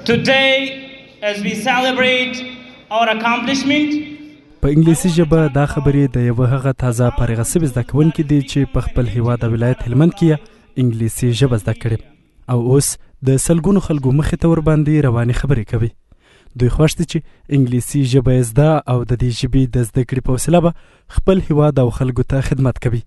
Today, as we celebrate our accomplishment, په انګلیسي ژبه دا خبرې د یوه هغه تازه فارغ شوي زده کوونکي دي چې په خپل هیواد او ولایت هلمند کې انګلیسي ژبه زده کړې او اوس د سلګونو خلکو مخې ته ورباندې روانې خبرې کوي. دوی خوښ دي چې انګلیسي ژبه یې زده او د دې ژبې د زده کړې په وسیله به خپل هیواد او خلکو ته خدمت کوي.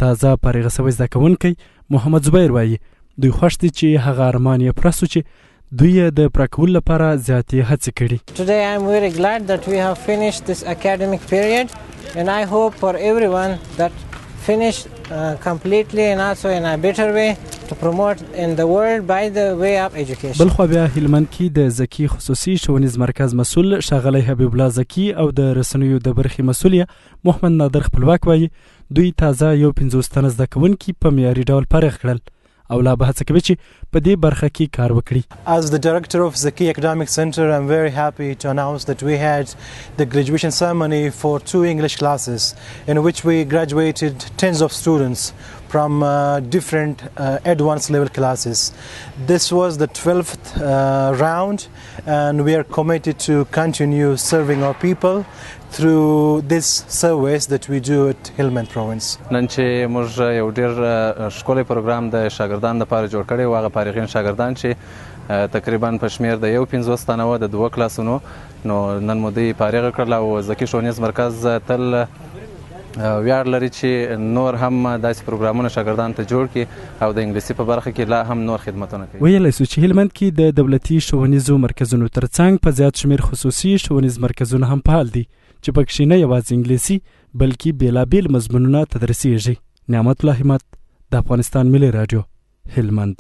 تازه فارغ شوی زده کوونکی محمد زبیر وایي دوی خوښ دي چې هغه ارمان یې پوره سو چې دوی د پوره کولو لپاره زیاتې هڅې کړي. Today I am very glad that we have finished this academic period and I hope for everyone that finish completely and also in a better way to promote in the world by the way of education. بل خو بیا هلمند کې د زکی خصوصي ښوونیز مرکز مسؤل ښاغلی حبیب الله زکی او د رسنیو د برخې مسؤل محمد نادر خپلواک وایي دوی تازه یو 50 تنه زده کوونکي په معیاري ډول فارغ کړل او لابه هڅه کوي چې په دې برخه کې کار وکړي. As the director of Zaki Academic Center, I'm very happy to announce that we had the graduation ceremony for 2 English classes in which we graduated tens of students from different advanced level classes. This was the 12th round and we are committed to continue serving our people through this service that we do at Hillman province. نن چې موږ یو ډیر ښکلی پروګرام د شاګردانو لپاره جوړ کړی و هغه فارغین شاګردان چې تقریبا په شمیر د یو 50 تنه و د 2 کلاسونو نو نن مو دوی فارغ کړل او زکی ښوونیز مرکز تل ویاړ لري چې نور هم داسې پروګرامونه شاګردانو ته جوړ کړي او د انګلیسي په برخه کې لا هم نور خدمتونه کوي. ویلی سو چې هلمند کې د دولتي ښوونیزو مرکزونو ترڅنګ په زیات شمیر خصوصي ښوونیز مرکزونه هم فعال دي چې پکښې نه یوازې انګلیسي بلکې بېلابېل مضمونونه تدریسیږي. نعمت الله همت د افغانستان ملي راډیو هلمند.